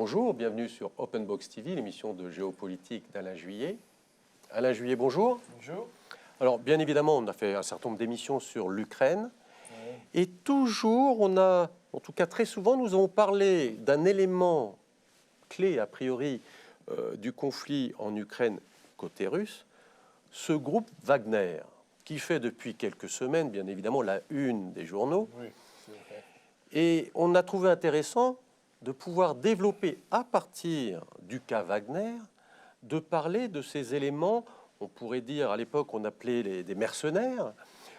Bonjour, bienvenue sur Open Box TV, l'émission de géopolitique d'Alain Juillet. Alain Juillet, bonjour. Bonjour. Alors, bien évidemment, on a fait un certain nombre d'émissions sur l'Ukraine. Et toujours, en tout cas très souvent, nous avons parlé d'un élément clé, a priori, du conflit en Ukraine côté russe, ce groupe Wagner, qui fait depuis quelques semaines, bien évidemment, la une des journaux. Oui, et on a trouvé intéressant de pouvoir développer, à partir du cas Wagner, de parler de ces éléments, on pourrait dire, à l'époque, on appelait des mercenaires,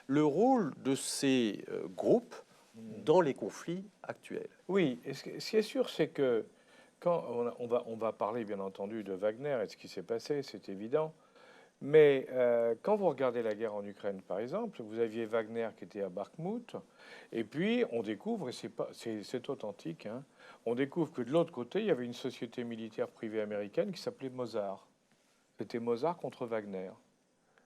le rôle de ces groupes dans les conflits actuels. Oui, et ce qui est sûr, c'est que quand on va parler, bien entendu, de Wagner et de ce qui s'est passé, c'est évident. Mais quand vous regardez la guerre en Ukraine, par exemple, vous aviez Wagner qui était à Bakhmout, et puis on découvre, et c'est authentique, hein, on découvre que de l'autre côté, il y avait une société militaire privée américaine qui s'appelait Mossad. C'était Mossad contre Wagner,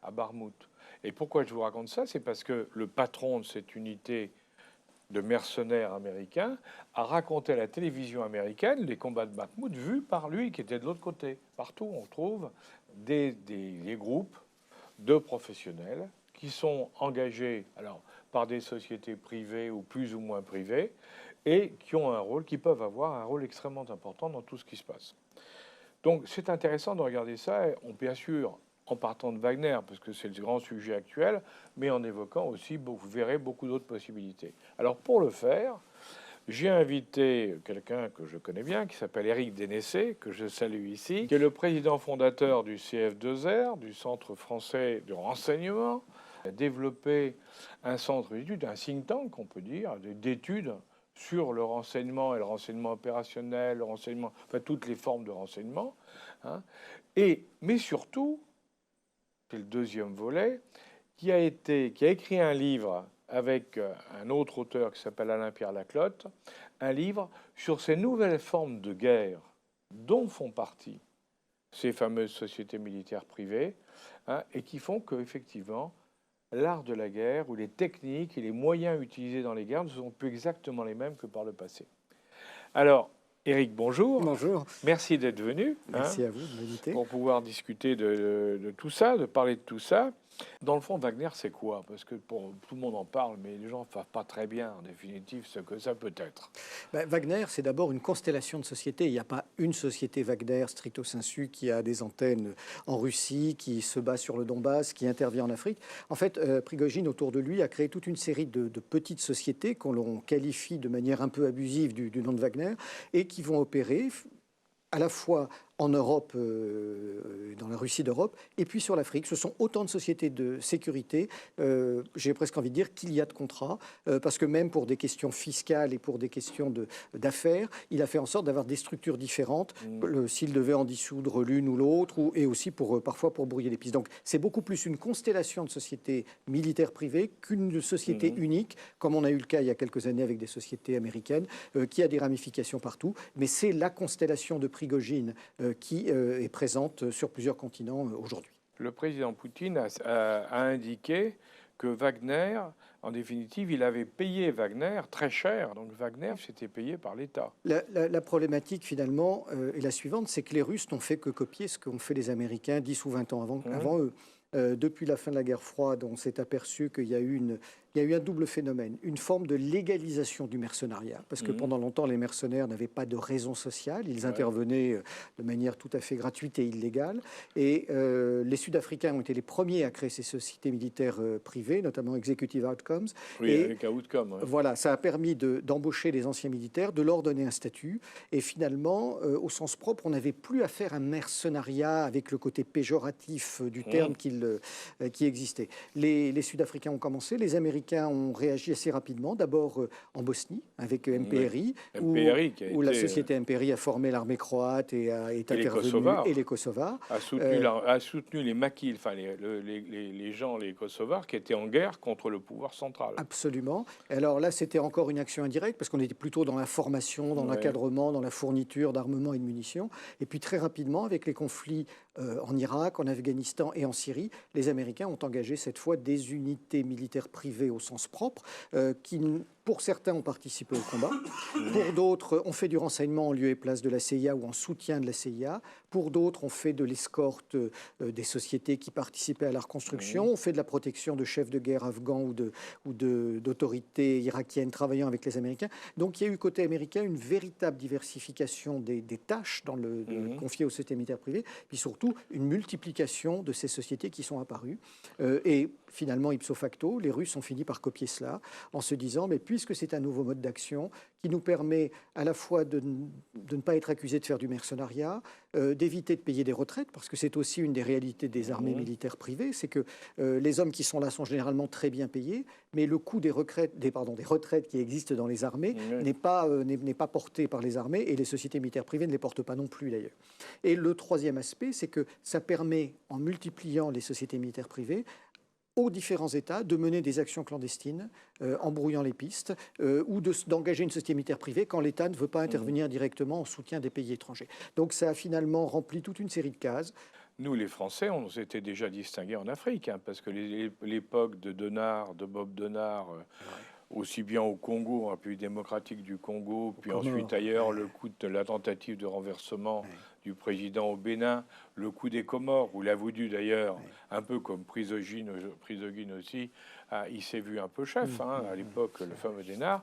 à Bakhmout. Et pourquoi je vous raconte ça? C'est parce que le patron de cette unité de mercenaires américains a raconté à la télévision américaine les combats de Bakhmout vus par lui qui était de l'autre côté. Partout, on trouve des groupes de professionnels qui sont engagés alors, par des sociétés privées ou plus ou moins privées et qui ont un rôle, qui peuvent avoir un rôle extrêmement important dans tout ce qui se passe. Donc c'est intéressant de regarder ça. Et on, bien sûr, en partant de Wagner, parce que c'est le grand sujet actuel, mais en évoquant aussi, vous verrez, beaucoup d'autres possibilités. Alors pour le faire, j'ai invité quelqu'un que je connais bien, qui s'appelle Éric Dénessé, que je salue ici, qui est le président fondateur du CF2R, du Centre français de renseignement, qui a développé un centre d'études, un think tank, on peut dire, d'études sur le renseignement et le renseignement opérationnel, le renseignement, enfin toutes les formes de renseignement, hein. Mais surtout, c'est le deuxième volet, qui a écrit un livre avec un autre auteur qui s'appelle Alain-Pierre Laclotte, un livre sur ces nouvelles formes de guerre dont font partie ces fameuses sociétés militaires privées, hein, et qui font qu'effectivement, l'art de la guerre ou les techniques et les moyens utilisés dans les guerres ne sont plus exactement les mêmes que par le passé. Alors, Éric, bonjour. Bonjour. Merci d'être venu. Merci à vous de m'inviter. Pour pouvoir discuter de tout ça, de parler de tout ça. Dans le fond, Wagner, c'est quoi? Parce que tout le monde en parle, mais les gens ne savent pas très bien, en définitive, ce que ça peut être. Wagner, c'est d'abord une constellation de sociétés. Il n'y a pas une société Wagner, stricto sensu, qui a des antennes en Russie, qui se bat sur le Donbass, qui intervient en Afrique. En fait, Prigojine, autour de lui, a créé toute une série de petites sociétés qu'on qualifie de manière un peu abusive du nom de Wagner, et qui vont opérer à la fois en Europe, dans la Russie d'Europe, et puis sur l'Afrique. Ce sont autant de sociétés de sécurité, j'ai presque envie de dire qu'il y a de contrats, parce que même pour des questions fiscales et pour des questions d'affaires, il a fait en sorte d'avoir des structures différentes, s'il devait en dissoudre l'une ou l'autre, et aussi parfois pour brouiller les pistes. Donc c'est beaucoup plus une constellation de sociétés militaires privées qu'une société unique, comme on a eu le cas il y a quelques années avec des sociétés américaines, qui a des ramifications partout. Mais c'est la constellation de Prigojine qui est présente sur plusieurs continents aujourd'hui. Le président Poutine a indiqué que Wagner, en définitive, il avait payé Wagner très cher. Donc Wagner, c'était payé par l'État. La problématique, finalement, est la suivante, c'est que les Russes n'ont fait que copier ce qu'ont fait les Américains 10 ou 20 ans avant eux. Depuis la fin de la guerre froide, on s'est aperçu qu'il y a eu un double phénomène, une forme de légalisation du mercenariat, parce que pendant longtemps, les mercenaires n'avaient pas de raison sociale, ils intervenaient de manière tout à fait gratuite et illégale, et les Sud-Africains ont été les premiers à créer ces sociétés militaires privées, notamment Executive Outcomes. Oui, et avec Outcome. Ouais. Voilà, ça a permis d'embaucher les anciens militaires, de leur donner un statut, et finalement, au sens propre, on n'avait plus à faire un mercenariat avec le côté péjoratif du terme qui existait. Les Sud-Africains ont commencé, les Américains ont réagi assez rapidement, d'abord en Bosnie, avec MPRI, où la société MPRI a formé l'armée croate et est intervenue, et les Kosovars. A soutenu les maquis, enfin les gens, les Kosovars, qui étaient en guerre contre le pouvoir central. Absolument. Et alors là, c'était encore une action indirecte, parce qu'on était plutôt dans la formation, dans l'encadrement, dans la fourniture d'armement et de munitions. Et puis très rapidement, avec les conflits en Irak, en Afghanistan et en Syrie, les Américains ont engagé cette fois des unités militaires privées au sens propre, qui, pour certains, ont participé au combat. Pour d'autres, ont fait du renseignement en lieu et place de la CIA ou en soutien de la CIA. Pour d'autres, ont fait de l'escorte des sociétés qui participaient à la reconstruction. On fait de la protection de chefs de guerre afghans ou d'autorités irakiennes travaillant avec les Américains. Donc il y a eu côté américain une véritable diversification des tâches confiées aux sociétés militaires privées, puis surtout une multiplication de ces sociétés qui sont apparues. Et finalement, ipso facto, les Russes ont fini par copier cela en se disant, mais puisque c'est un nouveau mode d'action qui nous permet à la fois de ne pas être accusés de faire du mercenariat, d'éviter de payer des retraites, parce que c'est aussi une des réalités des armées militaires privées, c'est que les hommes qui sont là sont généralement très bien payés, mais le coût des retraites qui existent dans les armées n'est pas porté par les armées, et les sociétés militaires privées ne les portent pas non plus d'ailleurs. Et le troisième aspect, c'est que ça permet, en multipliant les sociétés militaires privées, aux différents États de mener des actions clandestines en brouillant les pistes ou d'engager une société militaire privée quand l'État ne veut pas intervenir directement en soutien des pays étrangers. Donc ça a finalement rempli toute une série de cases. Nous, les Français, on s'était déjà distingués en Afrique, parce que l'époque de Bob Denard, aussi bien au Congo, en République démocratique du Congo, puis ensuite ailleurs, le coup de la tentative de renversement du président au Bénin, le coup des Comores, où il a voulu d'ailleurs, un peu comme Prisogine aussi, il s'est vu un peu chef, à l'époque, le fameux Denard.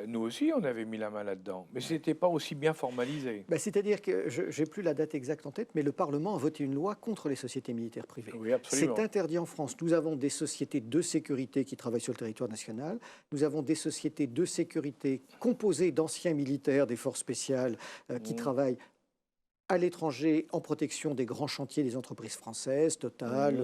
Nous aussi, on avait mis la main là-dedans, mais ce n'était pas aussi bien formalisé. C'est-à-dire que je n'ai plus la date exacte en tête, mais le Parlement a voté une loi contre les sociétés militaires privées. Oui, absolument. C'est interdit en France. Nous avons des sociétés de sécurité qui travaillent sur le territoire national. Nous avons des sociétés de sécurité composées d'anciens militaires des forces spéciales qui travaillent à l'étranger en protection des grands chantiers des entreprises françaises, Total,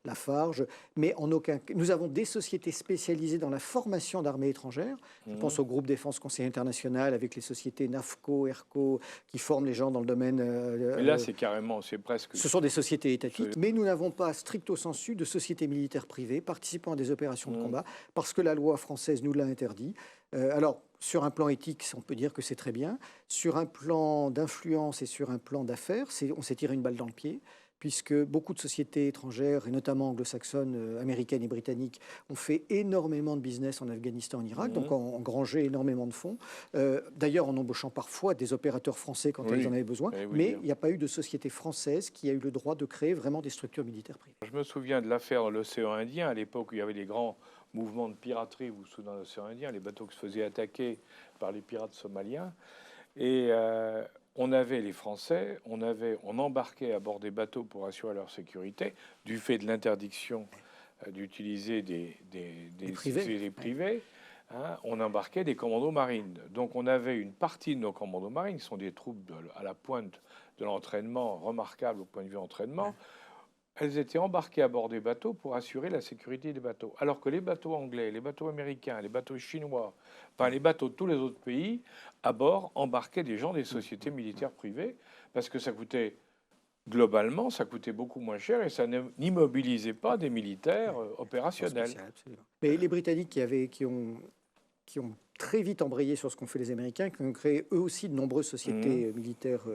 Lafarge, mais en aucun cas. Nous avons des sociétés spécialisées dans la formation d'armées étrangères. Je pense au groupe Défense Conseil International avec les sociétés NAFCO, ERCO, qui forment les gens dans le domaine. Et là, c'est carrément, c'est presque. Ce sont des sociétés étatiques, mais nous n'avons pas stricto sensu de sociétés militaires privées participant à des opérations de combat, parce que la loi française nous l'a interdit. Alors, sur un plan éthique, on peut dire que c'est très bien. Sur un plan d'influence et sur un plan d'affaires, on s'est tiré une balle dans le pied, puisque beaucoup de sociétés étrangères, et notamment anglo-saxonnes, américaines et britanniques, ont fait énormément de business en Afghanistan, en Irak, donc ont engrangé énormément de fonds. D'ailleurs, en embauchant parfois des opérateurs français quand ils en avaient besoin. Mais il n'y a pas eu de société française qui a eu le droit de créer vraiment des structures militaires privées. Je me souviens de l'affaire de l'océan Indien, à l'époque où il y avait des grands mouvements de piraterie dans l'océan Indien, les bateaux qui se faisaient attaquer par les pirates somaliens. Et on avait les Français, on embarquait à bord des bateaux pour assurer leur sécurité, du fait de l'interdiction d'utiliser des privés. On embarquait des commandos marines. Donc on avait une partie de nos commandos marines, qui sont des troupes à la pointe de l'entraînement, remarquables au point de vue entraînement. Elles étaient embarquées à bord des bateaux pour assurer la sécurité des bateaux. Alors que les bateaux anglais, les bateaux américains, les bateaux chinois, enfin les bateaux de tous les autres pays, à bord, embarquaient des gens des sociétés militaires privées, parce que ça coûtait, globalement, ça coûtait beaucoup moins cher et ça n'immobilisait pas des militaires opérationnels. Mais les Britanniques qui ont très vite embrayé sur ce qu'ont fait les Américains, qui ont créé eux aussi de nombreuses sociétés militaires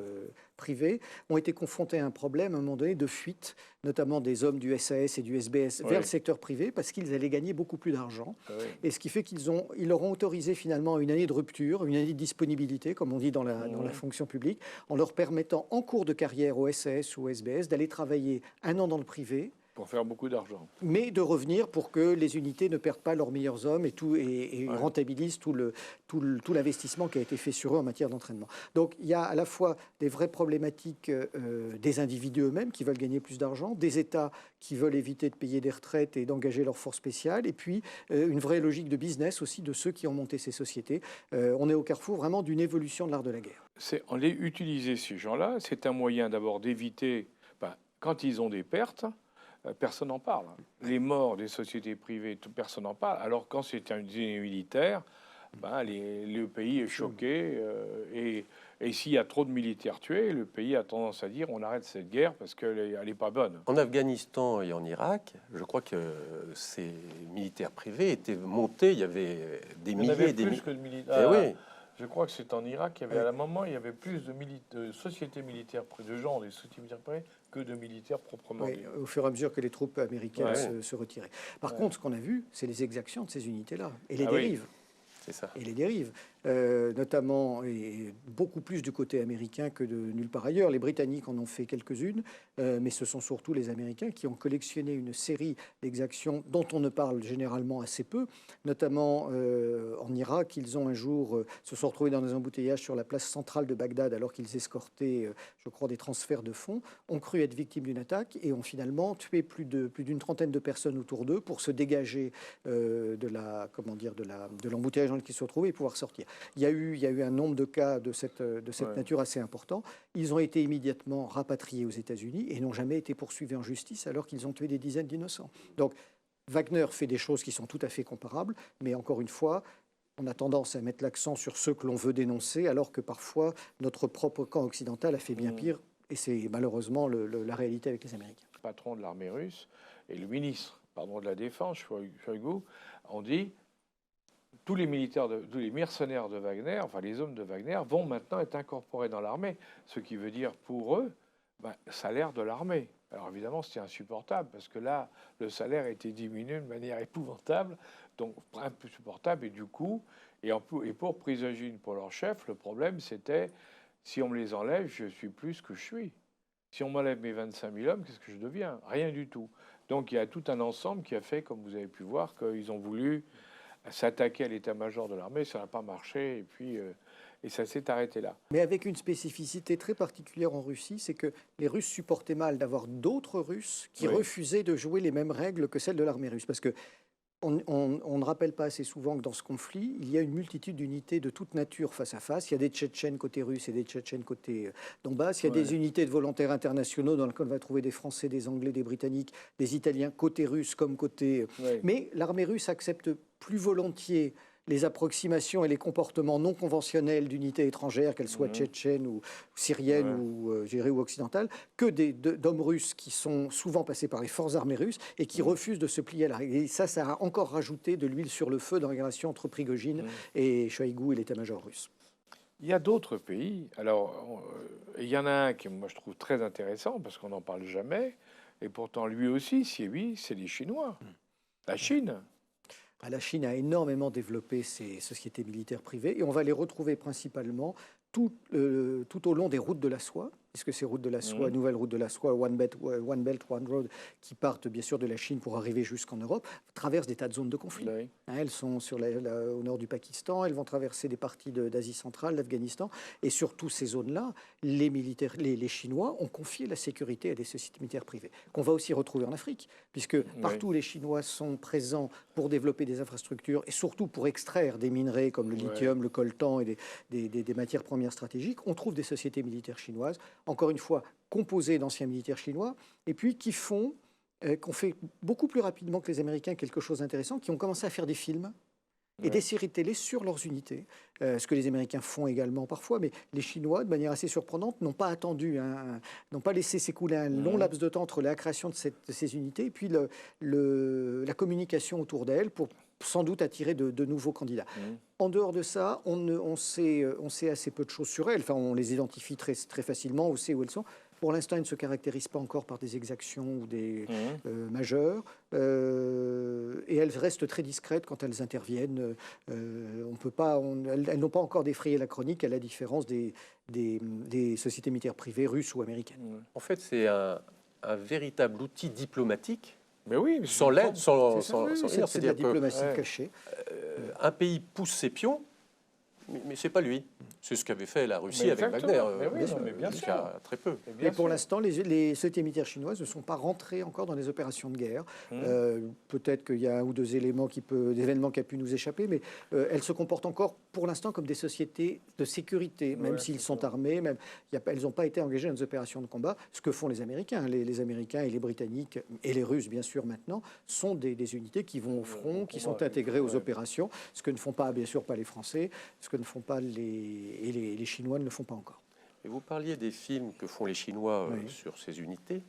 privées, ont été confrontés à un problème à un moment donné de fuite, notamment des hommes du SAS et du SBS vers le secteur privé, parce qu'ils allaient gagner beaucoup plus d'argent. Et ce qui fait qu'ils leur ont autorisé finalement une année de rupture, une année de disponibilité, comme on dit dans la fonction publique, en leur permettant en cours de carrière au SAS ou au SBS d'aller travailler un an dans le privé, pour faire beaucoup d'argent. Mais de revenir pour que les unités ne perdent pas leurs meilleurs hommes et rentabilisent tout l'investissement qui a été fait sur eux en matière d'entraînement. Donc il y a à la fois des vraies problématiques des individus eux-mêmes qui veulent gagner plus d'argent, des États qui veulent éviter de payer des retraites et d'engager leurs forces spéciales, et puis une vraie logique de business aussi de ceux qui ont monté ces sociétés. On est au carrefour vraiment d'une évolution de l'art de la guerre. On les utiliser, ces gens-là, c'est un moyen d'abord d'éviter, quand ils ont des pertes, personne n'en parle. Les morts des sociétés privées, personne n'en parle. Alors quand c'est un usine militaire, le pays est choqué. Et s'il y a trop de militaires tués, le pays a tendance à dire on arrête cette guerre parce qu'elle n'est pas bonne. En Afghanistan et en Irak, je crois que ces militaires privés étaient montés. Il y avait des milliers et des milliers. Que de militaires. Oui. Je crois que c'est en Irak qu'il y avait à un moment, il y avait plus de sociétés militaires, de gens des sociétés militaires privées que de militaires proprement Oui, dits. au fur et à mesure que les troupes américaines Ouais. se retiraient. Par Ouais. contre, ce qu'on a vu, c'est les exactions de ces unités-là et les Ah oui. dérives. C'est ça. Et les dérives, notamment et beaucoup plus du côté américain que de nulle part ailleurs. Les Britanniques en ont fait quelques-unes, mais ce sont surtout les Américains qui ont collectionné une série d'exactions dont on ne parle généralement assez peu, notamment en Irak. Ils ont un jour se sont retrouvés dans des embouteillages sur la place centrale de Bagdad alors qu'ils escortaient, je crois, des transferts de fonds, ont cru être victimes d'une attaque et ont finalement tué plus d'une trentaine de personnes autour d'eux pour se dégager de la, comment dire, de l'embouteillage dans lequel ils se retrouvaient et pouvoir sortir. Il y a eu un nombre de cas de cette Ouais. nature assez important. Ils ont été immédiatement rapatriés aux États-Unis et n'ont jamais été poursuivis en justice alors qu'ils ont tué des dizaines d'innocents. Donc Wagner fait des choses qui sont tout à fait comparables, mais encore une fois, on a tendance à mettre l'accent sur ceux que l'on veut dénoncer, alors que parfois notre propre camp occidental a fait bien pire, et c'est malheureusement la réalité avec les Américains. Le patron de l'armée russe et le ministre de la Défense, Shoigu, ont dit tous les mercenaires de Wagner, enfin les hommes de Wagner, vont maintenant être incorporés dans l'armée. Ce qui veut dire pour eux, salaire de l'armée. Alors évidemment, c'était insupportable parce que là, le salaire était diminué de manière épouvantable, donc un peu supportable. Et du coup, et pour Prigogine, pour leur chef, le problème c'était si on me les enlève, je suis plus ce que je suis. Si on m'enlève mes 25 000 hommes, qu'est-ce que je deviens? Rien du tout. Donc il y a tout un ensemble qui a fait, comme vous avez pu voir, qu'ils ont voulu s'attaquer à l'état-major de l'armée, ça n'a pas marché, et puis et ça s'est arrêté là. Mais avec une spécificité très particulière en Russie, c'est que les Russes supportaient mal d'avoir d'autres Russes qui Oui. refusaient de jouer les mêmes règles que celles de l'armée russe. Parce que on ne rappelle pas assez souvent que dans ce conflit, il y a une multitude d'unités de toute nature face à face. Il y a des Tchétchènes côté russe et des Tchétchènes côté Donbass. Il y a des unités de volontaires internationaux dans lesquelles on va trouver des Français, des Anglais, des Britanniques, des Italiens côté russe comme côté... Oui. Mais l'armée russe accepte plus volontiers les approximations et les comportements non conventionnels d'unités étrangères, qu'elles soient tchétchènes ou syriennes ou, je dirais, ou occidentales, que d'hommes russes qui sont souvent passés par les forces armées russes et qui refusent de se plier à la règle. Et ça a encore rajouté de l'huile sur le feu dans la relation entre Prigogine et Shoigu et l'état-major russe. Il y a d'autres pays. Alors, il y en a un qui, moi, je trouve très intéressant parce qu'on n'en parle jamais. Et pourtant, lui aussi, c'est les Chinois. La Chine. La Chine a énormément développé ses sociétés militaires privées et on va les retrouver principalement tout au long des routes de la soie, puisque ces routes de la soie, nouvelles routes de la soie, One Belt, One Road, qui partent bien sûr de la Chine pour arriver jusqu'en Europe, traversent des tas de zones de conflit. Oui. Elles sont au nord du Pakistan, elles vont traverser des parties d'Asie centrale, d'Afghanistan, et sur toutes ces zones-là, les Chinois ont confié la sécurité à des sociétés militaires privées, qu'on va aussi retrouver en Afrique, puisque partout les Chinois sont présents pour développer des infrastructures et surtout pour extraire des minerais comme le lithium, le coltan et des matières premières stratégiques. On trouve des sociétés militaires chinoises, encore une fois, composées d'anciens militaires chinois, et puis qu'on fait beaucoup plus rapidement que les Américains quelque chose d'intéressant, qui ont commencé à faire des films et des séries de télé sur leurs unités, ce que les Américains font également parfois, mais les Chinois, de manière assez surprenante, n'ont pas attendu, n'ont pas laissé s'écouler un long laps de temps entre la création de ces unités et puis la communication autour d'elles pour sans doute attirer de nouveaux candidats. En dehors de ça, on sait assez peu de choses sur elles. Enfin, on les identifie très, très facilement, on sait où elles sont. Pour l'instant, elles ne se caractérisent pas encore par des exactions ou des majeures. Et elles restent très discrètes quand elles interviennent. Elles n'ont pas encore défrayé la chronique, à la différence des sociétés militaires privées russes ou américaines. En fait, c'est un véritable outil diplomatique. Mais oui, Sans l'aide, C'est de la diplomatie cachée. Un pays pousse ses pions, mais c'est pas lui. C'est ce qu'avait fait la Russie avec Wagner. Bien il y sûr. a très peu. Mais pour l'instant, les sociétés militaires chinoises ne sont pas rentrées encore dans les opérations de guerre. Peut-être qu'il y a un ou deux événements qui a pu nous échapper, mais elles se comportent encore pour l'instant comme des sociétés de sécurité, même s'ils sont armés. Elles n'ont pas été engagées dans des opérations de combat. Ce que font les Américains. Les Américains et les Britanniques, et les Russes, bien sûr, maintenant, sont des unités qui vont au front, qui sont intégrées aux opérations, ce que ne font pas, bien sûr, pas les Français, ce que ne font pas les Chinois ne le font pas encore. Et vous parliez des films que font les Chinois sur ces unités,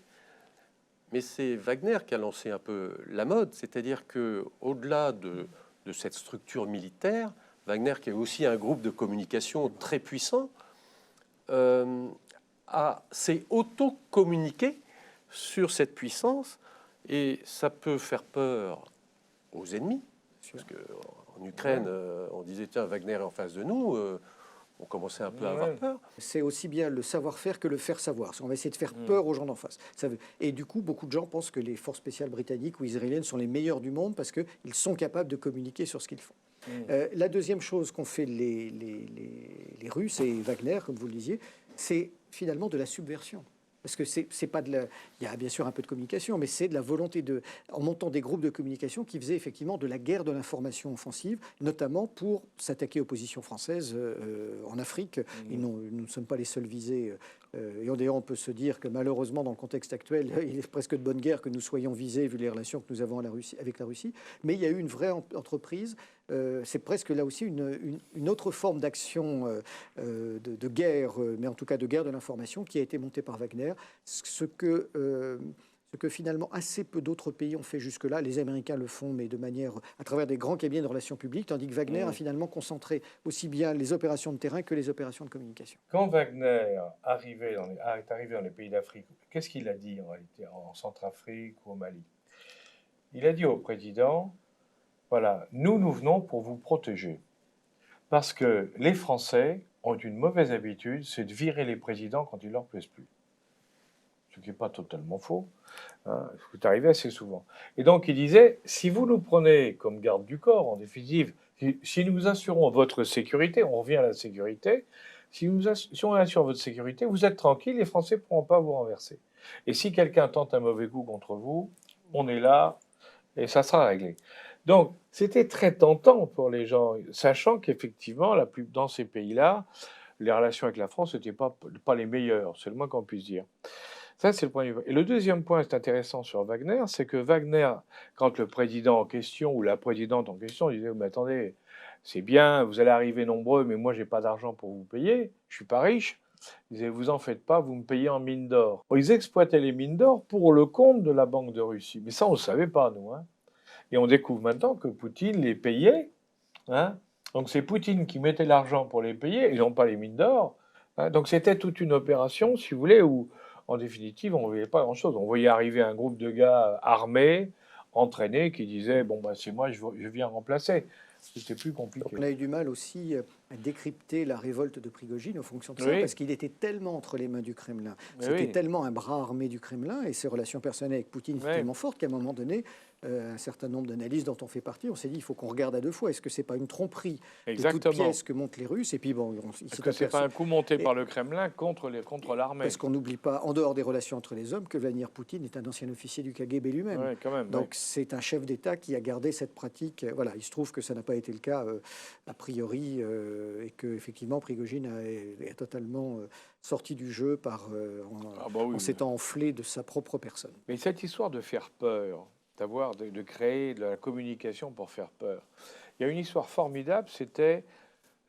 mais c'est Wagner qui a lancé un peu la mode, c'est-à-dire que au-delà de cette structure militaire, Wagner, qui est aussi un groupe de communication très puissant, s'est auto-communiqué sur cette puissance, et ça peut faire peur aux ennemis, parce qu'en Ukraine, on disait, tiens, Wagner est en face de nous, on commençait un peu à avoir peur. C'est aussi bien le savoir-faire que le faire savoir. On va essayer de faire peur aux gens d'en face. Et du coup, beaucoup de gens pensent que les forces spéciales britanniques ou israéliennes sont les meilleures du monde parce qu'ils sont capables de communiquer sur ce qu'ils font. La deuxième chose qu'ont fait les Russes et Wagner, comme vous le disiez, c'est finalement de la subversion. Parce que c'est pas de la... Il y a bien sûr un peu de communication, mais c'est de la volonté en montant des groupes de communication qui faisaient effectivement de la guerre de l'information offensive, notamment pour s'attaquer aux positions françaises en Afrique. Et nous ne sommes pas les seuls visés. Et d'ailleurs, on peut se dire que malheureusement, dans le contexte actuel, il est presque de bonne guerre que nous soyons visés, vu les relations que nous avons avec la Russie. Mais il y a eu une vraie entreprise. C'est presque là aussi une autre forme d'action de guerre, mais en tout cas de guerre de l'information, qui a été montée par Wagner. Ce que finalement assez peu d'autres pays ont fait jusque-là. Les Américains le font, mais de manière à travers des grands cabinets de relations publiques, tandis que Wagner a finalement concentré aussi bien les opérations de terrain que les opérations de communication. Quand Wagner est arrivé dans les pays d'Afrique, qu'est-ce qu'il a dit en réalité en Centrafrique ou au Mali? Il a dit au président, voilà, nous venons pour vous protéger. Parce que les Français ont une mauvaise habitude, c'est de virer les présidents quand ils ne leur plaisent plus. Ce qui n'est pas totalement faux. Hein, c'est arrivé assez souvent. Et donc il disait, si vous nous prenez comme garde du corps, en définitive, si nous assurons votre sécurité, on revient à la sécurité, si on assure votre sécurité, vous êtes tranquille, les Français ne pourront pas vous renverser. Et si quelqu'un tente un mauvais coup contre vous, on est là et ça sera réglé. Donc, c'était très tentant pour les gens, sachant qu'effectivement, dans ces pays-là, les relations avec la France n'étaient pas les meilleures, c'est le moins qu'on puisse dire. Ça, c'est le premier point. Et le deuxième point, c'est intéressant sur Wagner, c'est que Wagner, quand le président en question ou la présidente en question disait, mais attendez, c'est bien, vous allez arriver nombreux, mais moi, j'ai pas d'argent pour vous payer, je suis pas riche. Ils disaient, vous en faites pas, vous me payez en mines d'or. Ils exploitaient les mines d'or pour le compte de la Banque de Russie. Mais ça, on ne savait pas, nous. Hein. Et on découvre maintenant que Poutine les payait. Hein. Donc c'est Poutine qui mettait l'argent pour les payer, ils n'ont pas les mines d'or. Hein. Donc c'était toute une opération, si vous voulez, où en définitive, on ne voyait pas grand-chose. On voyait arriver un groupe de gars armés, entraînés, qui disaient, bon, bah, c'est moi, je viens remplacer. C'était plus compliqué. Donc on a eu du mal aussi à décrypter la révolte de Prigojine en fonction de ça, parce qu'il était tellement entre les mains du Kremlin, c'était tellement un bras armé du Kremlin, et ses relations personnelles avec Poutine étaient tellement fortes qu'à un moment donné, un certain nombre d'analyses dont on fait partie, on s'est dit il faut qu'on regarde à deux fois. Est-ce que c'est pas une tromperie de toutes pièces que montent les Russes? Et puis bon, est-ce que c'est pas un coup monté par le Kremlin contre l'armée? Parce qu'on n'oublie pas, en dehors des relations entre les hommes, que Vladimir Poutine est un ancien officier du KGB lui-même. Ouais, quand même, donc c'est un chef d'État qui a gardé cette pratique. Voilà, il se trouve que ça n'a pas été le cas a priori, et que effectivement Prigojine est totalement sorti du jeu en s'étant enflé de sa propre personne. Mais cette histoire de faire peur, de créer de la communication pour faire peur. Il y a une histoire formidable, c'était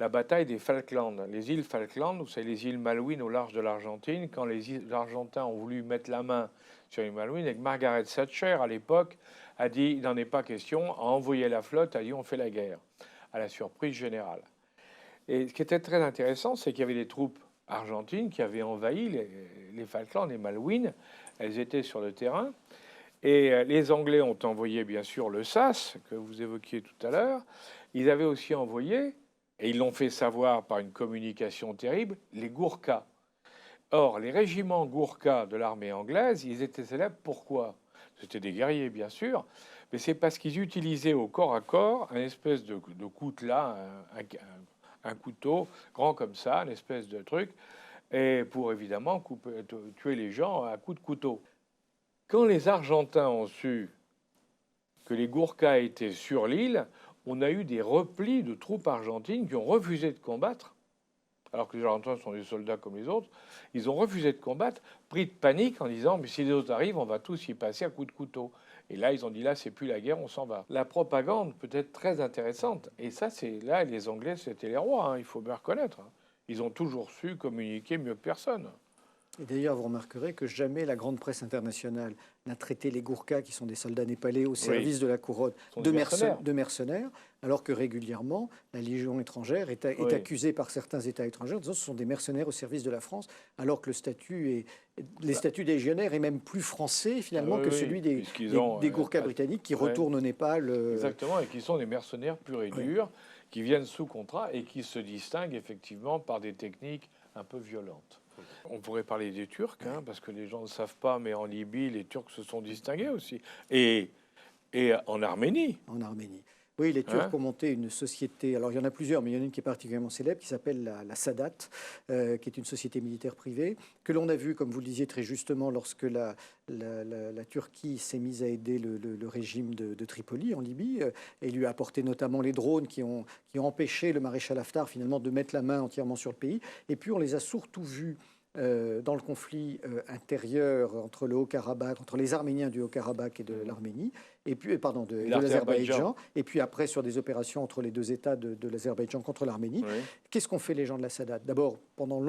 la bataille des Falklands. Les îles Falklands, vous savez, les îles Malouines au large de l'Argentine, quand les Argentins ont voulu mettre la main sur les Malouines, et que Margaret Thatcher, à l'époque, a dit « il n'en est pas question », a envoyé la flotte, a dit « on fait la guerre », à la surprise générale. Et ce qui était très intéressant, c'est qu'il y avait des troupes argentines qui avaient envahi les Falklands, les Malouines. Elles étaient sur le terrain. Et les Anglais ont envoyé, bien sûr, le SAS, que vous évoquiez tout à l'heure. Ils avaient aussi envoyé, et ils l'ont fait savoir par une communication terrible, les Gourkhas. Or, les régiments Gourkhas de l'armée anglaise, ils étaient célèbres. Pourquoi? C'était des guerriers, bien sûr, mais c'est parce qu'ils utilisaient au corps à corps un espèce de coutelas, un couteau grand comme ça, une espèce de truc, et pour évidemment tuer les gens à coups de couteau. Quand les Argentins ont su que les Gourkhas étaient sur l'île, on a eu des replis de troupes argentines qui ont refusé de combattre, alors que les Argentins sont des soldats comme les autres. Ils ont refusé de combattre, pris de panique en disant « mais si les autres arrivent, on va tous y passer à coups de couteau ». Et là, ils ont dit « là, c'est plus la guerre, on s'en va ». La propagande peut être très intéressante. Et ça, c'est là, les Anglais, c'était les rois, hein, il faut bien reconnaître. Hein. Ils ont toujours su communiquer mieux que personne. Et d'ailleurs, vous remarquerez que jamais la grande presse internationale n'a traité les Gourkhas, qui sont des soldats népalais au service de la couronne, Ce sont des mercenaires. de mercenaires, alors que régulièrement, la Légion étrangère est accusée par certains États étrangers en disant que ce sont des mercenaires au service de la France, alors que les statuts des légionnaires est même plus français finalement que celui des Gourkhas britanniques qui retournent au Népal. Exactement, et qui sont des mercenaires purs et durs, qui viennent sous contrat et qui se distinguent effectivement par des techniques un peu violentes. On pourrait parler des Turcs, parce que les gens ne savent pas, mais en Libye, les Turcs se sont distingués aussi. Et en Arménie. En Arménie. Oui, les Turcs ont monté une société, alors il y en a plusieurs, mais il y en a une qui est particulièrement célèbre, qui s'appelle la Sadat, qui est une société militaire privée, que l'on a vu, comme vous le disiez très justement, lorsque la Turquie s'est mise à aider le régime de Tripoli en Libye, et lui a apporté notamment les drones qui ont empêché le maréchal Haftar finalement de mettre la main entièrement sur le pays. Et puis on les a surtout vus dans le conflit intérieur entre le Haut-Karabakh, entre les Arméniens du Haut-Karabakh et de l'Arménie, et puis de l'Azerbaïdjan, et puis après sur des opérations entre les deux États de l'Azerbaïdjan contre l'Arménie. Oui. Qu'est-ce qu'ont fait les gens de la Sadat? D'abord, pendant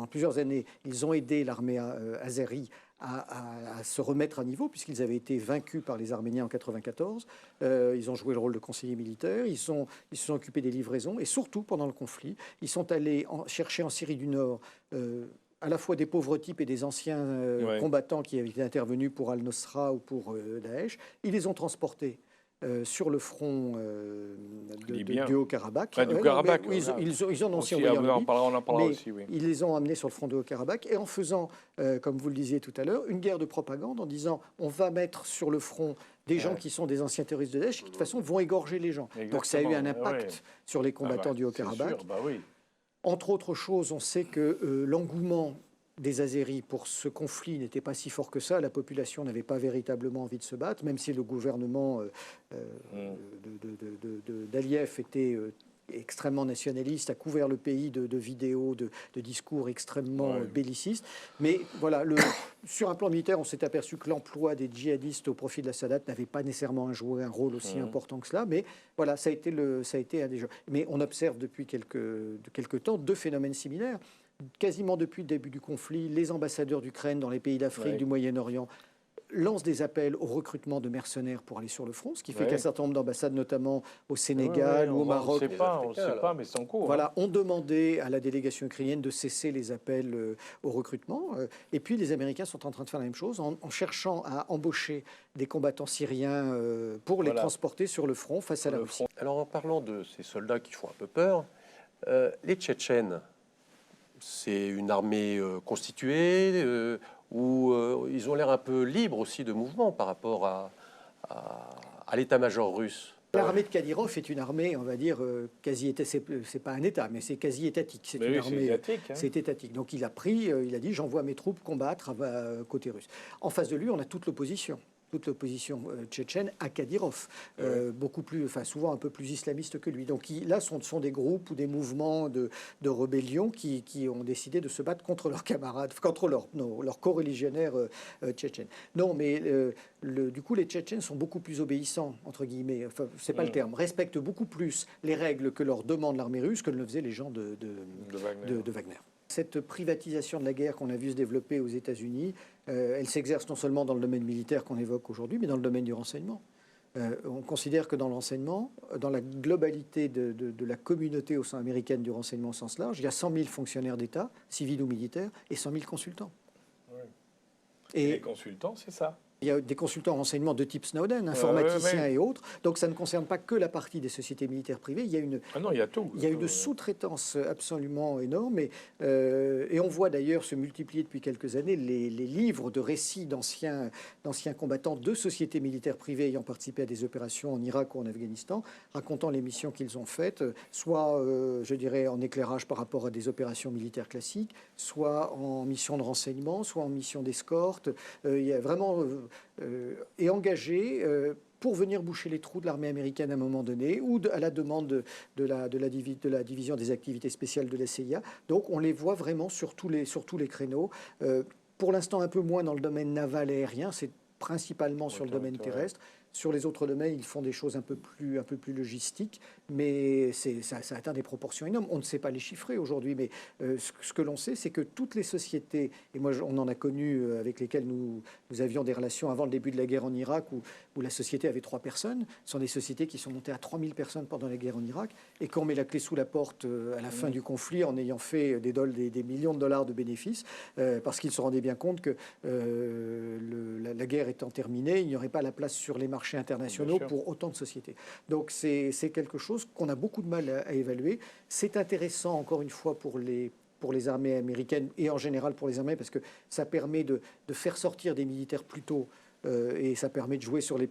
plusieurs années, ils ont aidé l'armée azérie à se remettre à niveau, puisqu'ils avaient été vaincus par les Arméniens en 1994. Ils ont joué le rôle de conseillers militaires, ils se sont occupés des livraisons, et surtout, pendant le conflit, ils sont allés chercher en Syrie du Nord à la fois des pauvres types et des anciens combattants qui avaient été intervenus pour Al-Nosra ou pour Daesh. Ils les ont transportés sur le front du Haut-Karabakh. Du Karabakh. Ils en ont aussi envoyé en Libye. On en parlera aussi, oui. Ils les ont amenés sur le front du Haut-Karabakh et en faisant, comme vous le disiez tout à l'heure, une guerre de propagande en disant on va mettre sur le front des gens qui sont des anciens terroristes de Daesh qui, de toute façon, vont égorger les gens. Exactement. Donc ça a eu un impact sur les combattants du Haut-Karabakh. Entre autres choses, on sait que l'engouement des Azéris pour ce conflit n'était pas si fort que ça. La population n'avait pas véritablement envie de se battre, même si le gouvernement d'Aliyev était extrêmement nationaliste, a couvert le pays de vidéos, de discours extrêmement bellicistes. Mais voilà, sur un plan militaire, on s'est aperçu que l'emploi des djihadistes au profit de la Sadat n'avait pas nécessairement joué un rôle aussi important que cela. Mais voilà, ça a été un des jeux. Mais on observe depuis quelques temps deux phénomènes similaires. Quasiment depuis le début du conflit, les ambassadeurs d'Ukraine dans les pays d'Afrique, du Moyen-Orient, lancent des appels au recrutement de mercenaires pour aller sur le front, ce qui fait qu'un certain nombre d'ambassades, notamment au Sénégal ou au Maroc, on ne sait pas, mais c'est en cours. Voilà, ont demandé à la délégation ukrainienne de cesser les appels au recrutement. Et puis les Américains sont en train de faire la même chose en cherchant à embaucher des combattants syriens pour les transporter sur le front face à la Russie. Alors en parlant de ces soldats qui font un peu peur, les Tchétchènes, c'est une armée constituée où ils ont l'air un peu libres aussi de mouvement par rapport à l'état-major russe. L'armée de Kadyrov est une armée, on va dire, c'est pas un État, mais c'est quasi étatique. C'est une armée étatique. C'est étatique. Donc il a dit j'envoie mes troupes combattre côté russe. En face de lui, on a toute l'opposition tchétchène à Kadyrov, souvent un peu plus islamiste que lui. Donc là, ce sont des groupes ou des mouvements de rébellion qui ont décidé de se battre contre leurs camarades, contre leurs co-religionnaires tchétchènes. Non, mais du coup, les Tchétchènes sont beaucoup plus obéissants, entre guillemets, enfin, c'est pas le terme, respectent beaucoup plus les règles que leur demande l'armée russe que ne le faisaient les gens de Wagner. Cette privatisation de la guerre qu'on a vu se développer aux États-Unis, elle s'exerce non seulement dans le domaine militaire qu'on évoque aujourd'hui, mais dans le domaine du renseignement. On considère que dans l'enseignement, dans la globalité de la communauté au sein américaine du renseignement au sens large, il y a 100 000 fonctionnaires d'État, civils ou militaires, et 100 000 consultants. Oui. Et les consultants, c'est ça. Il y a des consultants en renseignement de type Snowden, informaticiens et autres. Donc ça ne concerne pas que la partie des sociétés militaires privées. Il y a une sous-traitance absolument énorme. Et on voit d'ailleurs se multiplier depuis quelques années les livres de récits d'anciens combattants de sociétés militaires privées ayant participé à des opérations en Irak ou en Afghanistan, racontant les missions qu'ils ont faites, soit, je dirais, en éclairage par rapport à des opérations militaires classiques, soit en mission de renseignement, soit en mission d'escorte. Il y a vraiment... est engagé pour venir boucher les trous de l'armée américaine à un moment donné ou à la demande de la division des activités spéciales de la CIA. Donc on les voit vraiment sur tous les créneaux. Pour l'instant un peu moins dans le domaine naval et aérien, c'est principalement sur le domaine Autorité, ouais. terrestre. Sur les autres domaines, ils font des choses un peu plus logistiques, mais ça atteint des proportions énormes. On ne sait pas les chiffrer aujourd'hui, mais ce que l'on sait, c'est que toutes les sociétés, et moi on en a connu avec lesquelles nous avions des relations avant le début de la guerre en Irak, où la société avait 3 personnes, ce sont des sociétés qui sont montées à 3000 personnes pendant la guerre en Irak, et qu'on met la clé sous la porte à la fin du conflit en ayant fait des millions de dollars de bénéfices, parce qu'ils se rendaient bien compte que la guerre étant terminée, il n'y aurait pas la place sur les marchés internationaux pour autant de sociétés. Donc c'est quelque chose qu'on a beaucoup de mal à évaluer. C'est intéressant, encore une fois, pour les armées américaines et en général pour les armées, parce que ça permet de faire sortir des militaires plus tôt. Et ça permet de jouer sur les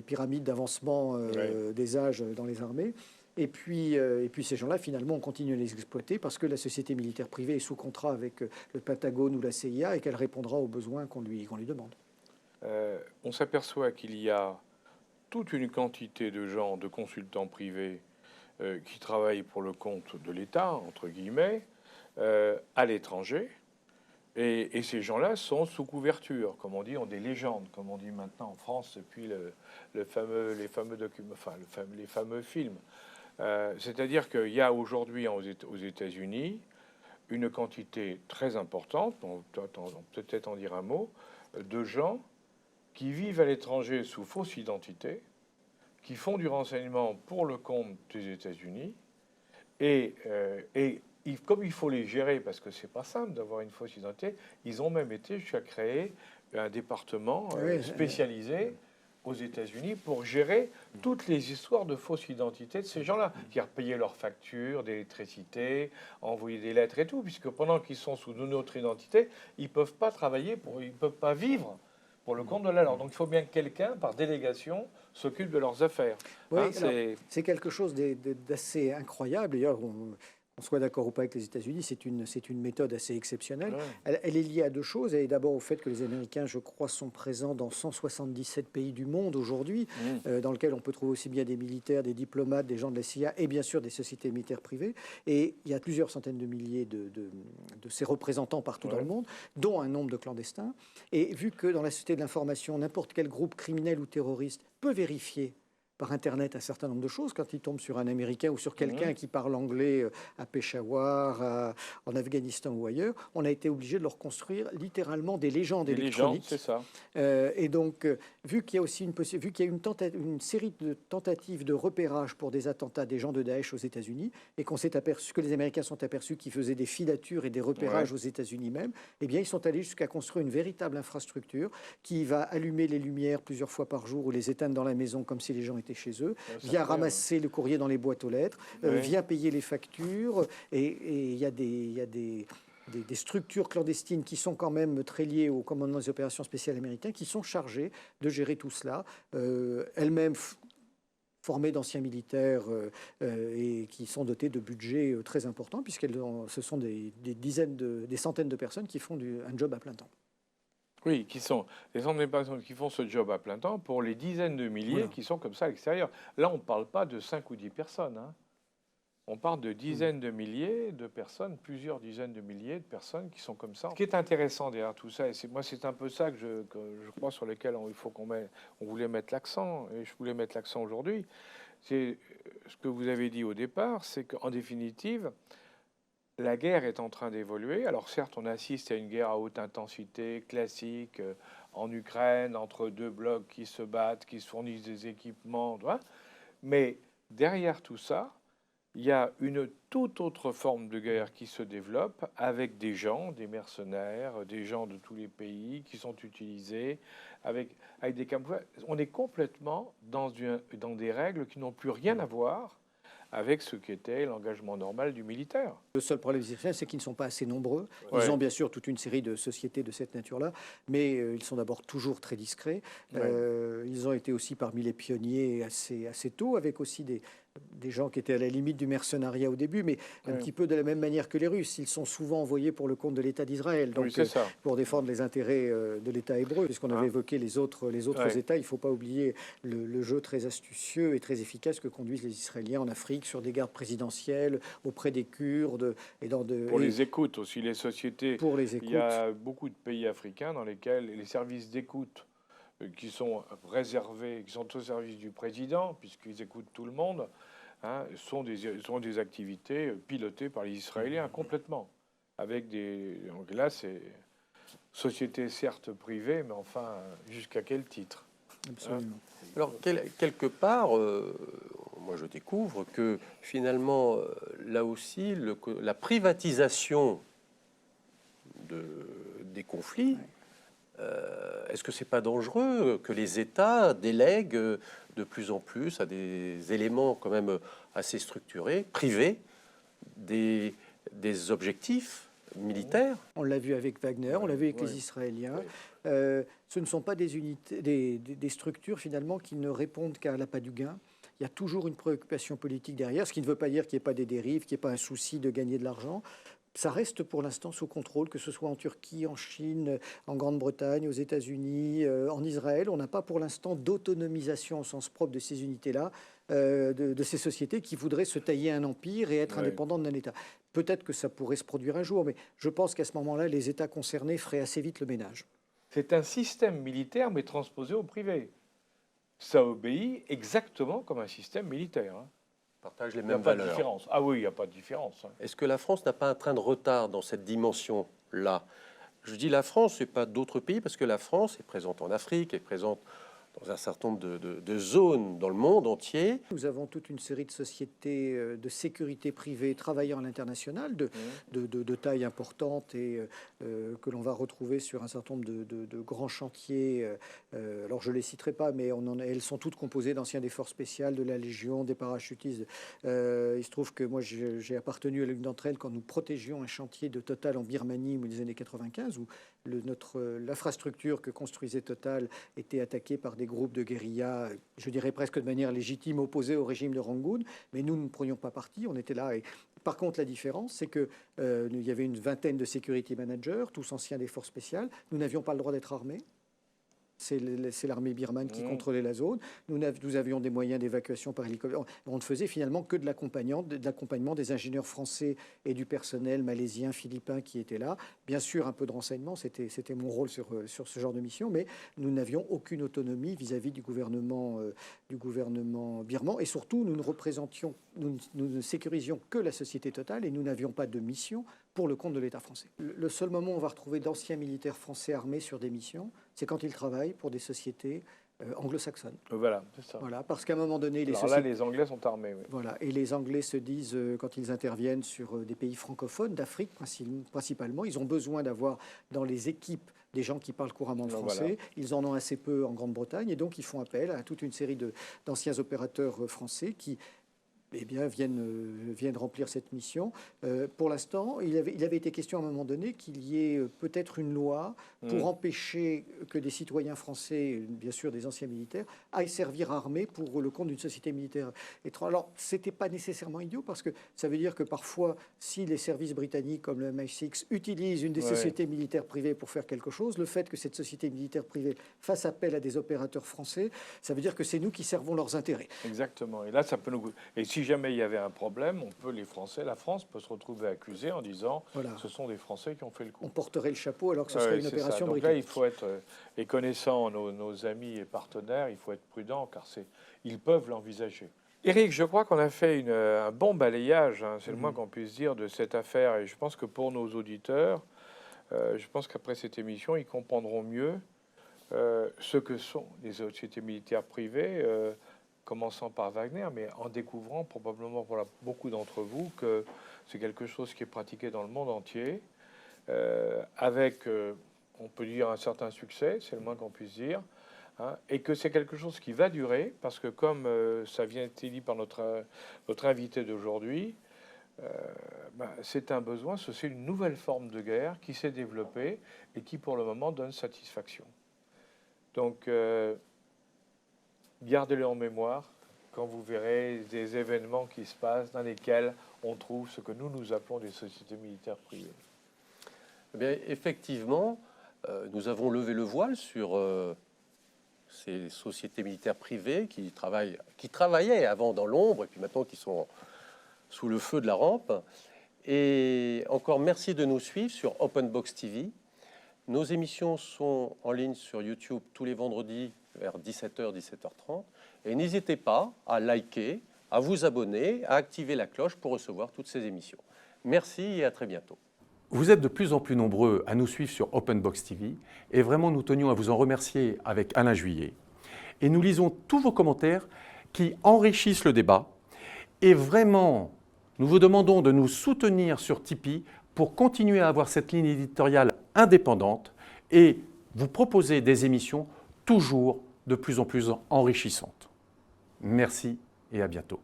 pyramides d'avancement des âges dans les armées. Et puis ces gens-là, finalement, on continue à les exploiter parce que la société militaire privée est sous contrat avec le Pentagone ou la CIA et qu'elle répondra aux besoins qu'on lui demande. On s'aperçoit qu'il y a toute une quantité de gens, de consultants privés, qui travaillent pour le compte de l'État, entre guillemets, à l'étranger. Et ces gens-là sont sous couverture, comme on dit, ont des légendes, comme on dit maintenant en France depuis les fameux films. C'est-à-dire qu'il y a aujourd'hui aux États-Unis une quantité très importante, on peut peut-être en dire un mot, de gens qui vivent à l'étranger sous fausse identité, qui font du renseignement pour le compte des États-Unis, et comme il faut les gérer, parce que c'est pas simple d'avoir une fausse identité, ils ont même été jusqu'à créer un département spécialisé aux États-Unis pour gérer toutes les histoires de fausses identités de ces gens-là, qui payer leurs factures d'électricité, envoyer des lettres et tout, puisque pendant qu'ils sont sous une autre identité, ils peuvent pas travailler, ils peuvent pas vivre pour le compte de la leur. Donc il faut bien que quelqu'un, par délégation, s'occupe de leurs affaires. Oui, c'est quelque chose d'assez incroyable. D'ailleurs, on soit d'accord ou pas avec les États-Unis, c'est une méthode assez exceptionnelle. Ouais. Elle est liée à 2 choses. Elle est d'abord au fait que les Américains, je crois, sont présents dans 177 pays du monde aujourd'hui, dans lequel on peut trouver aussi bien des militaires, des diplomates, des gens de la CIA et bien sûr des sociétés militaires privées. Et il y a plusieurs centaines de milliers de ces représentants partout dans le monde, dont un nombre de clandestins. Et vu que dans la société de l'information, n'importe quel groupe criminel ou terroriste peut vérifier par Internet un certain nombre de choses quand il tombe sur un Américain ou sur quelqu'un qui parle anglais à Peshawar, en Afghanistan ou ailleurs, on a été obligé de leur construire littéralement des légendes électroniques. C'est ça. Et donc, vu qu'il y a aussi vu qu'il y a une série de tentatives de repérage pour des attentats des gens de Daesh aux États-Unis, et qu'on s'est aperçu que les Américains sont aperçus qu'ils faisaient des filatures et des repérages aux États-Unis même, eh bien, ils sont allés jusqu'à construire une véritable infrastructure qui va allumer les lumières plusieurs fois par jour ou les éteindre dans la maison comme si les gens étaient chez eux, vient ramasser le courrier dans les boîtes aux lettres, vient payer les factures, et il y a des structures clandestines qui sont quand même très liées au commandement des opérations spéciales américains, qui sont chargées de gérer tout cela, elles-mêmes formées d'anciens militaires et qui sont dotées de budgets très importants, ce sont des centaines de personnes qui font un job à plein temps. Oui, qui sont les centaines de personnes qui font ce job à plein temps pour les dizaines de milliers qui sont comme ça à l'extérieur. Là, on ne parle pas de 5 ou 10 personnes. Hein. On parle de dizaines de milliers de personnes, plusieurs dizaines de milliers de personnes qui sont comme ça. Ce qui est intéressant derrière tout ça, et c'est un peu ça que je crois sur lequel on voulait mettre l'accent, et je voulais mettre l'accent aujourd'hui, c'est ce que vous avez dit au départ, c'est qu'en définitive, la guerre est en train d'évoluer. Alors certes, on assiste à une guerre à haute intensité classique en Ukraine, entre 2 blocs qui se battent, qui se fournissent des équipements, mais derrière tout ça, il y a une toute autre forme de guerre qui se développe avec des gens, des mercenaires, des gens de tous les pays qui sont utilisés avec des camouflages. On est complètement dans des règles qui n'ont plus rien à voir avec ce qu'était l'engagement normal du militaire. Le seul problème des Israéliens, c'est qu'ils ne sont pas assez nombreux. Ils ont bien sûr toute une série de sociétés de cette nature-là, mais ils sont d'abord toujours très discrets. Ils ont été aussi parmi les pionniers assez tôt, avec aussi des gens qui étaient à la limite du mercenariat au début, mais un petit peu de la même manière que les Russes. Ils sont souvent envoyés pour le compte de l'État d'Israël, donc pour défendre les intérêts de l'État hébreu. Puisqu'on avait évoqué les autres États, il ne faut pas oublier le jeu très astucieux et très efficace que conduisent les Israéliens en Afrique sur des gardes présidentielles, auprès des Kurdes. Pour les écoutes aussi, les sociétés. Pour les écoutes. Il y a beaucoup de pays africains dans lesquels les services d'écoute qui sont réservés, qui sont au service du président, puisqu'ils écoutent tout le monde, hein, sont des activités pilotées par les Israéliens complètement. Donc là, c'est société certes privée, mais enfin, jusqu'à quel titre? Absolument. Alors, quelque part, moi je découvre que finalement, là aussi, la privatisation des conflits, est-ce que c'est pas dangereux que les États délèguent de plus en plus à des éléments quand même assez structurés, privés, des objectifs militaires? On l'a vu avec Wagner, on l'a vu avec Ouais. les Israéliens. Oui. Ce ne sont pas des unités, des structures finalement qui ne répondent qu'à l'appât du gain. Il y a toujours une préoccupation politique derrière, ce qui ne veut pas dire qu'il n'y ait pas des dérives, qu'il n'y ait pas un souci de gagner de l'argent. Ça reste pour l'instant sous contrôle, que ce soit en Turquie, en Chine, en Grande-Bretagne, aux États-Unis, en Israël. On n'a pas pour l'instant d'autonomisation au sens propre de ces unités-là, de ces sociétés qui voudraient se tailler un empire et être Ouais. indépendantes d'un État. Peut-être que ça pourrait se produire un jour, mais je pense qu'à ce moment-là, les États concernés feraient assez vite le ménage. C'est un système militaire, mais transposé au privé. Ça obéit exactement comme un système militaire. Hein. Partagent les Il n'y a mêmes pas de valeurs. différence. Ah oui, il n'y a pas de différence. Hein. Est-ce que la France n'a pas un train de retard dans cette dimension-là? Je dis la France, et pas d'autres pays, parce que la France est présente en Afrique, est présente dans un certain nombre de zones dans le monde entier. Nous avons toute une série de sociétés de sécurité privée travaillant à l'international, de taille importante et que l'on va retrouver sur un certain nombre de grands chantiers. Alors je ne les citerai pas, mais elles sont toutes composées d'anciens des forces spéciales, de la Légion, des parachutistes. Il se trouve que moi j'ai appartenu à l'une d'entre elles quand nous protégions un chantier de Total en Birmanie au milieu des années 95, où l'infrastructure que construisait Total était attaquée par des groupes de guérilla, je dirais presque de manière légitime, opposés au régime de Rangoon, mais nous ne prenions pas parti, on était là. Et par contre, la différence, c'est que il y avait une vingtaine de security managers, tous anciens des forces spéciales. Nous n'avions pas le droit d'être armés. C'est l'armée birmane qui contrôlait la zone. Nous avions des moyens d'évacuation par hélicoptère. On ne faisait finalement que de l'accompagnement des ingénieurs français et du personnel malaisien, philippin qui était là. Bien sûr, un peu de renseignement, c'était mon rôle sur ce genre de mission, mais nous n'avions aucune autonomie vis-à-vis du gouvernement birman. Et surtout, nous ne sécurisions que la société Total et nous n'avions pas de mission pour le compte de l'État français. Le seul moment où on va retrouver d'anciens militaires français armés sur des missions, c'est quand ils travaillent pour des sociétés anglo-saxonnes. Voilà, c'est ça. Voilà, parce qu'à un moment donné, Alors là, les Anglais sont armés. Oui. voilà, et les Anglais se disent, quand ils interviennent sur des pays francophones, d'Afrique principalement, ils ont besoin d'avoir dans les équipes des gens qui parlent couramment le français. Voilà. Ils en ont assez peu en Grande-Bretagne, et donc ils font appel à toute une série d'anciens opérateurs français qui viennent remplir cette mission. Pour l'instant, il avait été question à un moment donné qu'il y ait peut-être une loi pour empêcher que des citoyens français, bien sûr des anciens militaires, aillent servir armés pour le compte d'une société militaire étrangère. Alors, ce n'était pas nécessairement idiot, parce que ça veut dire que parfois, si les services britanniques comme le MI6 utilisent une des sociétés militaires privées pour faire quelque chose, le fait que cette société militaire privée fasse appel à des opérateurs français, ça veut dire que c'est nous qui servons leurs intérêts. Exactement. Et là, ça peut nous... Et si jamais il y avait un problème, la France peut se retrouver accusée en disant ce sont des Français qui ont fait le coup. On porterait le chapeau alors que ce serait une opération Donc britannique. là, il faut être, et connaissant nos amis et partenaires, il faut être prudent car ils peuvent l'envisager. Éric, je crois qu'on a fait un bon balayage, hein, c'est le moins qu'on puisse dire, de cette affaire. Et je pense que pour nos auditeurs, je pense qu'après cette émission, ils comprendront mieux ce que sont les sociétés militaires privées, commençant par Wagner, mais en découvrant probablement pour beaucoup d'entre vous que c'est quelque chose qui est pratiqué dans le monde entier, avec, on peut dire, un certain succès, c'est le moins qu'on puisse dire, hein, et que c'est quelque chose qui va durer, parce que comme ça vient d'être dit par notre invité d'aujourd'hui, c'est un besoin, c'est une nouvelle forme de guerre qui s'est développée et qui pour le moment donne satisfaction. Donc, gardez-le en mémoire quand vous verrez des événements qui se passent dans lesquels on trouve ce que nous appelons des sociétés militaires privées. Eh bien, effectivement, nous avons levé le voile sur ces sociétés militaires privées qui travaillaient avant dans l'ombre et puis maintenant qui sont sous le feu de la rampe. Et encore merci de nous suivre sur Open Box TV. Nos émissions sont en ligne sur YouTube tous les vendredis vers 17h, 17h30. Et n'hésitez pas à liker, à vous abonner, à activer la cloche pour recevoir toutes ces émissions. Merci et à très bientôt. Vous êtes de plus en plus nombreux à nous suivre sur Openbox TV et vraiment nous tenions à vous en remercier avec Alain Juillet. Et nous lisons tous vos commentaires qui enrichissent le débat et vraiment nous vous demandons de nous soutenir sur Tipeee pour continuer à avoir cette ligne éditoriale indépendante et vous proposer des émissions toujours de plus en plus enrichissantes. Merci et à bientôt.